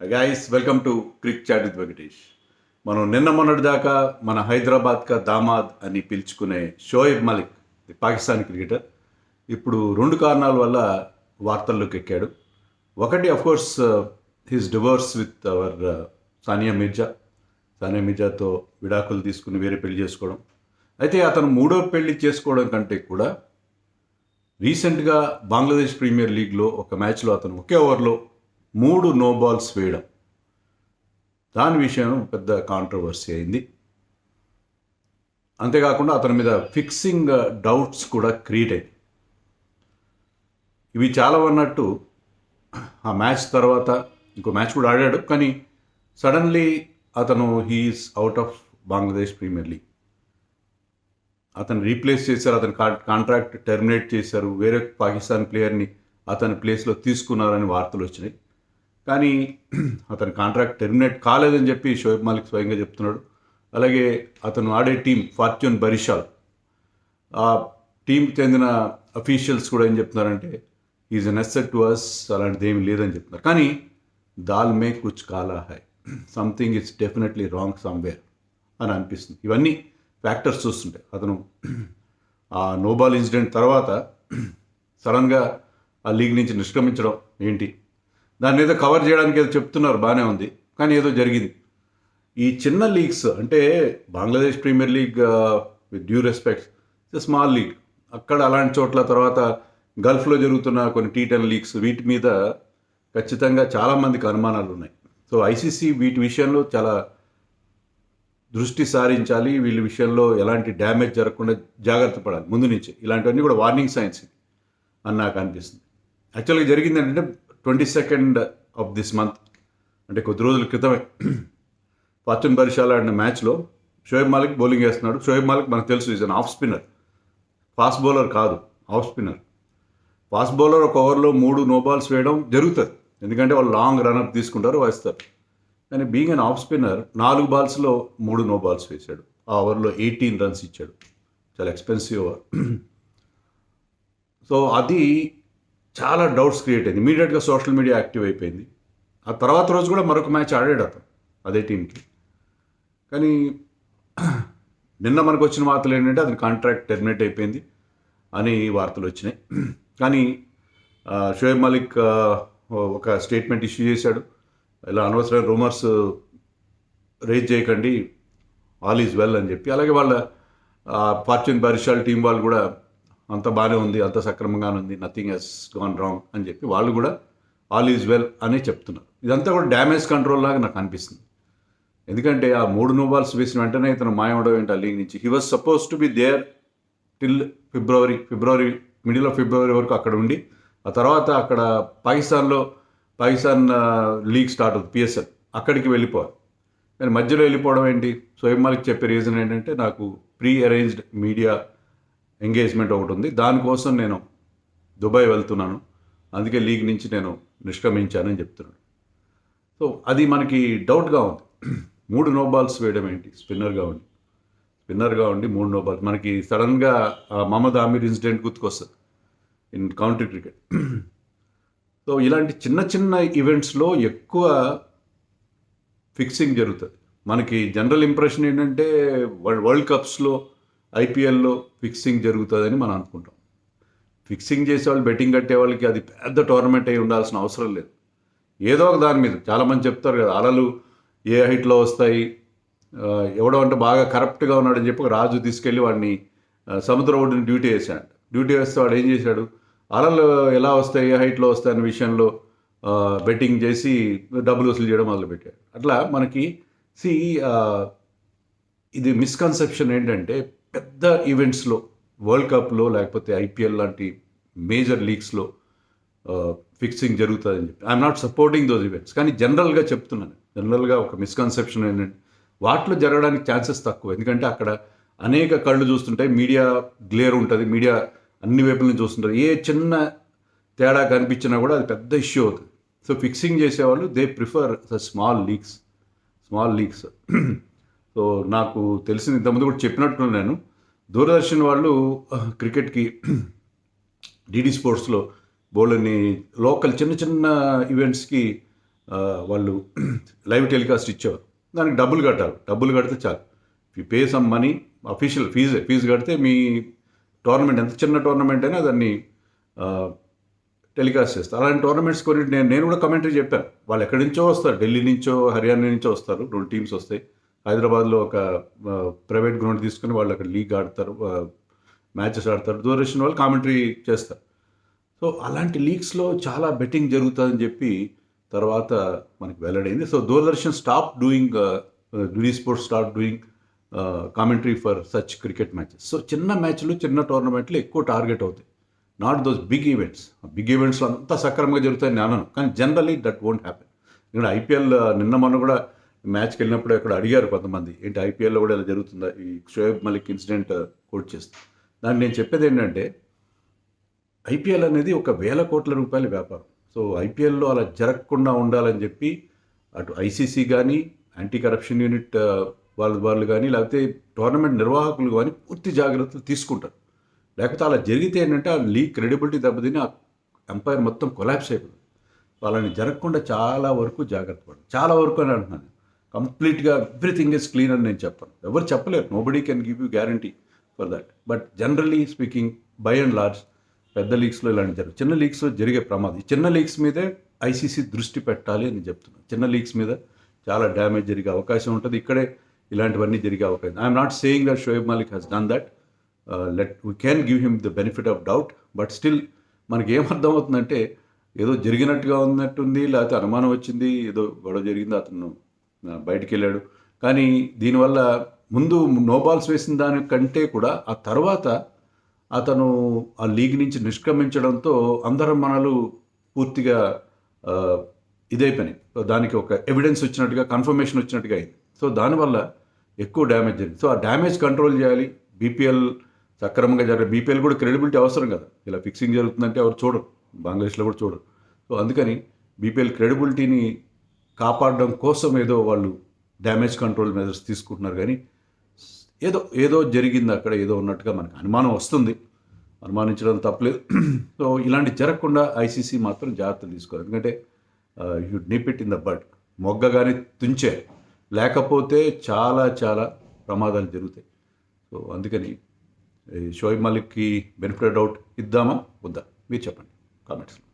Guys welcome to Cric Chat with Venkatesh. మనం నిన్న మొన్నటి దాకా మన హైదరాబాద్ కా దామాద్ అని పిలుచుకునే షోయబ్ మలిక్ పాకిస్తాన్ క్రికెటర్ ఇప్పుడు రెండు కారణాల వల్ల వార్తల్లోకి ఎక్కాడు. ఒకటి of course his divorce with our Sania మిర్జాతో విడాకులు తీసుకుని వేరే పెళ్లి చేసుకోవడం. అయితే అతను మూడో పెళ్లి చేసుకోవడం కంటే కూడా రీసెంట్గా బంగ్లాదేశ్ ప్రీమియర్ లీగ్లో ఒక మ్యాచ్లో అతను ఒకే ఓవర్లో 3 నో బాల్స్ వేయడం, దాని విషయం పెద్ద కాంట్రవర్సీ అయింది. అంతేకాకుండా అతని మీద ఫిక్సింగ్ డౌట్స్ కూడా క్రియేట్ అయ్యాయి. ఇవి చాలా అన్నట్టు ఆ మ్యాచ్ తర్వాత ఇంకో మ్యాచ్ కూడా ఆడాడు, కానీ సడన్లీ అతను he's out of Bangladesh Premier League. అతను రీప్లేస్ చేశారు, అతని కాంట్రాక్ట్ టెర్మినేట్ చేశారు, వేరే పాకిస్తాన్ ప్లేయర్ని అతని ప్లేస్లో తీసుకున్నారని వార్తలు వచ్చినాయి. కానీ అతని కాంట్రాక్ట్ టెర్మినేట్ కాలేదని చెప్పి షోయబ్ మాలిక్ స్వయంగా చెప్తున్నాడు. అలాగే అతను ఆడే టీం ఫార్చ్యూన్ బరిషాల్, ఆ టీంకి చెందిన అఫీషియల్స్ కూడా ఏం చెప్తున్నారంటే is an asset to us, అలాంటిది ఏమీ లేదని చెప్తున్నారు. కానీ దాల్ మే కుచ్ కాలా హై, something it's definitely wrong somewhere అని అనిపిస్తుంది. ఇవన్నీ ఫ్యాక్టర్స్ చూస్తుంటే అతను ఆ నోబాల్ ఇన్సిడెంట్ తర్వాత సడన్గా ఆ లీగ్ నుంచి నిష్క్రమించడం ఏంటి, దాని మీద కవర్ చేయడానికి ఏదో చెప్తున్నారు, బాగానే ఉంది, కానీ ఏదో జరిగింది. ఈ చిన్న లీగ్స్ అంటే Bangladesh Premier League with due respects it's small league. అక్కడ అలాంటి చోట్ల తర్వాత గల్ఫ్లో జరుగుతున్న కొన్ని T10 లీగ్స్, వీటి మీద ఖచ్చితంగా చాలామందికి అనుమానాలు ఉన్నాయి. సో ఐసీసీ వీటి విషయంలో చాలా దృష్టి సారించాలి, వీళ్ళ విషయంలో ఎలాంటి డ్యామేజ్ జరగకుండా జాగ్రత్త పడాలి ముందు నుంచి. ఇలాంటివన్నీ కూడా వార్నింగ్ సైన్స్ అని నాకు అనిపిస్తుంది. యాక్చువల్గా జరిగింది ఏంటంటే 22nd ఆఫ్ దిస్ మంత్, అంటే కొద్ది రోజుల క్రితమే ఫార్చ్యూన్ బరిషాల్ ఆడిన మ్యాచ్లో షోయబ్ మాలిక్ బౌలింగ్ వేస్తున్నాడు. షోయబ్ మాలిక్ మనకు తెలుసు is an off spinner, fast bowler కాదు, ఆఫ్ స్పిన్నర్. ఫాస్ట్ బౌలర్ ఒక ఓవర్లో 3 నో బాల్స్ వేయడం జరుగుతుంది, ఎందుకంటే వాళ్ళు లాంగ్ రన్అప్ తీసుకుంటారు, వేస్తారు. కానీ బీయింగ్ అన్ ఆఫ్ స్పిన్నర్ 4 బాల్స్లో 3 నో బాల్స్ వేశాడు. ఆ ఓవర్లో 18 రన్స్ ఇచ్చాడు, చాలా ఎక్స్పెన్సివ్ ఓవర్. సో అది చాలా డౌట్స్ క్రియేట్ అయింది. ఇమీడియట్గా సోషల్ మీడియా యాక్టివ్ అయిపోయింది. ఆ తర్వాత రోజు కూడా మరొక మ్యాచ్ ఆడాడు అతను అదే టీంకి. కానీ నిన్న మనకు వచ్చిన వార్తలు ఏంటంటే అతని కాంట్రాక్ట్ టెర్మినేట్ అయిపోయింది అని వార్తలు వచ్చినాయి. కానీ షోయబ్ మాలిక్ ఒక స్టేట్మెంట్ ఇష్యూ చేశాడు, ఇలా అనవసరమైన రూమర్స్ రేజ్ చేయకండి, ఆల్ ఈజ్ వెల్ అని చెప్పి. అలాగే వాళ్ళ ఫార్చ్యూన్ బరిషాల్ టీం వాళ్ళు కూడా అంత బాగానే ఉంది, అంత సక్రమంగానే ఉంది, నథింగ్ హెస్ గాన్ రాంగ్ అని చెప్పి వాళ్ళు కూడా ఆల్ ఈజ్ వెల్ అని చెప్తున్నారు. ఇదంతా కూడా డ్యామేజ్ కంట్రోల్ లాగా నాకు అనిపిస్తుంది. ఎందుకంటే ఆ 3 నో బాల్స్ వేసిన వెంటనే ఇతను మాయమవడం ఏంటి ఆ లీగ్ నుంచి. He was suppose to be there till February middle of February వరకు అక్కడ ఉండి, ఆ తర్వాత అక్కడ పాకిస్తాన్ లీగ్ స్టార్ట్ అవుతుంది, PSL, అక్కడికి వెళ్ళిపోవాలి. కానీ మధ్యలో వెళ్ళిపోవడం ఏంటి? షోయబ్ మాలిక్ చెప్పే రీజన్ ఏంటంటే నాకు ప్రీ అరేంజ్డ్ మీడియా ఎంగేజ్మెంట్ ఒకటి ఉంది, దానికోసం నేను దుబాయ్ వెళ్తున్నాను, అందుకే లీగ్ నుంచి నేను నిష్క్రమించానని చెప్తున్నాడు. సో అది మనకి డౌట్గా ఉంది. 3 నో బాల్స్ వేయడం ఏంటి? స్పిన్నర్గా ఉండి 3 నో బాల్స్. మనకి సడన్గా మహమ్మద్ ఆమీర్ ఇన్సిడెంట్ గుర్తుకొస్తుంది ఇన్ కౌంటీ క్రికెట్. సో ఇలాంటి చిన్న ఈవెంట్స్లో ఎక్కువ ఫిక్సింగ్ జరుగుతుంది. మనకి జనరల్ ఇంప్రెషన్ ఏంటంటే వరల్డ్ కప్స్లో, IPLలో ఫిక్సింగ్ జరుగుతుందని మనం అనుకుంటాం. ఫిక్సింగ్ చేసేవాళ్ళు, బెట్టింగ్ కట్టే వాళ్ళకి అది పెద్ద టోర్నమెంట్ అయి ఉండాల్సిన అవసరం లేదు. ఏదో ఒక దాని మీద చాలామంది చెప్తారు కదా, అలలు ఏ హైట్లో వస్తాయి, ఎవడో అంటే బాగా కరప్ట్గా ఉన్నాడని చెప్పి ఒక రాజు తీసుకెళ్ళి వాడిని సముద్ర ఒడ్డుని డ్యూటీ వేస్తే వాడు ఏం చేశాడు, అలలు ఎలా వస్తాయి, ఏ హైట్లో వస్తాయి అనే విషయంలో బెట్టింగ్ చేసి డబ్బులు వసూలు చేయడం మొదలుపెట్టాడు. అట్లా మనకి ఇది మిస్కన్సెప్షన్ ఏంటంటే పెద్ద ఈవెంట్స్లో, వరల్డ్ కప్లో లేకపోతే IPL లాంటి మేజర్ లీగ్స్లో ఫిక్సింగ్ జరుగుతుందని చెప్పి I'm not supporting those events. కానీ జనరల్గా చెప్తున్నాను, జనరల్గా ఒక మిస్కన్సెప్షన్ ఏంటంటే వాటిలో జరగడానికి ఛాన్సెస్ తక్కువ. ఎందుకంటే అక్కడ అనేక కళ్ళు చూస్తుంటాయి, మీడియా గ్లేర్ ఉంటుంది, మీడియా అన్ని వైపుల నుంచి చూస్తుంటారు. ఏ చిన్న తేడా కనిపించినా కూడా అది పెద్ద ఇష్యూ అవుతుంది. సో ఫిక్సింగ్ చేసేవాళ్ళు they prefer small leagues. So నాకు తెలిసింది, ఇంతకుముందు కూడా చెప్పినట్టు నేను, దూరదర్శన్ వాళ్ళు క్రికెట్కి DD స్పోర్ట్స్లో బోల్డ్ని లోకల్ చిన్న ఈవెంట్స్కి వాళ్ళు లైవ్ టెలికాస్ట్ ఇచ్చేవారు. దానికి డబ్బులు కట్టాలి, డబ్బులు కడితే చాలు. You pay some money, official fee కడితే మీ టోర్నమెంట్ ఎంత చిన్న టోర్నమెంట్ అయినా దాన్ని టెలికాస్ట్ చేస్తారు. అలాంటి టోర్నమెంట్స్ కొన్ని నేను కూడా కమెంటరీ చెప్పాను. వాళ్ళు ఎక్కడి నుంచో వస్తారు, ఢిల్లీ నుంచో హర్యానా నుంచో వస్తారు, 2 టీమ్స్ వస్తాయి. హైదరాబాద్లో ఒక ప్రైవేట్ గ్రౌండ్ తీసుకుని వాళ్ళు అక్కడ లీగ్ ఆడతారు, మ్యాచెస్ ఆడతారు, దూరదర్శన్ వాళ్ళు కామెంటరీ చేస్తారు. సో అలాంటి లీగ్స్లో చాలా బెట్టింగ్ జరుగుతుందని చెప్పి తర్వాత మనకి వెల్లడైంది. So Doordarshan stop doing Delhi sports stop doing commentary for such cricket matches. So చిన్న మ్యాచ్లు, చిన్న టోర్నమెంట్లు ఎక్కువ టార్గెట్ అవుతాయి, not those big events. Big ఈవెంట్స్లో అంతా సక్రమంగా జరుగుతాయని నేను అనను, కానీ జనరలీ దట్ వోంట్ హ్యాపెన్. ఇక్కడ ఐపీఎల్ నిన్న మొన్న కూడా మ్యాచ్కి వెళ్ళినప్పుడు అక్కడ అడిగారు కొంతమంది, ఏంటి ఐపీఎల్లో కూడా ఇలా జరుగుతుందా, ఈ షోయబ్ మలిక్ ఇన్సిడెంట్ కోట్ చేస్తే. దానికి నేను చెప్పేది ఏంటంటే, ఐపీఎల్ అనేది ఒక 1,000 కోట్ల రూపాయల వ్యాపారం. సో ఐపీఎల్లో అలా జరగకుండా ఉండాలని చెప్పి అటు ఐసీసీ కానీ, యాంటీ కరప్షన్ యూనిట్ వాళ్ళు కానీ, లేకపోతే టోర్నమెంట్ నిర్వాహకులు కానీ పూర్తి జాగ్రత్తలు తీసుకుంటారు. లేకపోతే అలా జరిగితే ఏంటంటే ఆ లీగ్ క్రెడిబిలిటీ దెబ్బతిని ఆ ఎంపైర్ మొత్తం కొలాప్స్ అయిపోతుంది. వాళ్ళని జరగకుండా చాలా వరకు జాగ్రత్త పడాలి. చాలా వరకు అని అంటున్నాను, కంప్లీట్గా ఎవ్రీథింగ్ ఈజ్ క్లీన్ అని నేను చెప్పను. ఎవరు చెప్పలేరు, nobody can give you guarantee for that. But generally speaking, by and large పెద్ద లీగ్స్లో ఇలాంటి జరుగుతుంది. చిన్న లీగ్స్లో జరిగే ప్రమాదం, ఈ చిన్న లీగ్స్ మీదే ఐసీసీ దృష్టి పెట్టాలి అని చెప్తున్నాను. చిన్న లీగ్స్ మీద చాలా డ్యామేజ్ జరిగే అవకాశం ఉంటుంది, ఇక్కడే ఇలాంటివన్నీ జరిగే అవకాశం. I'm not saying that Shoaib Malik has done that. We can give him the benefit of doubt, but still మనకి ఏమర్థం అవుతుందంటే ఏదో జరిగినట్టుగా ఉన్నట్టుంది, లేకపోతే అనుమానం వచ్చింది, ఏదో గొడవ జరిగింది, అతను బయటికి వెళ్ళాడు. కానీ దీనివల్ల ముందు నో బాల్స్ వేసిన దానికంటే కూడా ఆ తర్వాత అతను ఆ లీగ్ నుంచి నిష్క్రమించడంతో అందరం మనలు పూర్తిగా ఇదైపోయినాయి. దానికి ఒక ఎవిడెన్స్ వచ్చినట్టుగా, కన్ఫర్మేషన్ వచ్చినట్టుగా అయింది. సో దానివల్ల ఎక్కువ డ్యామేజ్ జరిగింది. సో ఆ డ్యామేజ్ కంట్రోల్ చేయాలి. బీపీఎల్ సక్రమంగా జరగాలి. బీపీఎల్ కూడా క్రెడిబిలిటీ అవసరం కదా, ఇలా ఫిక్సింగ్ జరుగుతుందంటే ఎవరు చూడరు, బంగ్లాదేశ్లో కూడా చూడరు. సో అందుకని బీపీఎల్ క్రెడిబిలిటీని కాపాడడం కోసం ఏదో వాళ్ళు డ్యామేజ్ కంట్రోల్ మెజర్స్ తీసుకుంటున్నారు. కానీ ఏదో జరిగింది అక్కడ, ఏదో ఉన్నట్టుగా మనకు అనుమానం వస్తుంది, అనుమానించడం తప్పలేదు. సో ఇలాంటి జరగకుండా ఐసీసీ మాత్రం జాగ్రత్తలు తీసుకోవాలి. ఎందుకంటే you nip it in the bud, మొగ్గగానే తుంచే, లేకపోతే చాలా చాలా ప్రమాదాలు జరుగుతాయి. సో అందుకని షోయబ్ మలిక్కి బెనిఫిట్ డౌట్ ఇద్దామా వద్దా, మీరు చెప్పండి కామెంట్స్లో.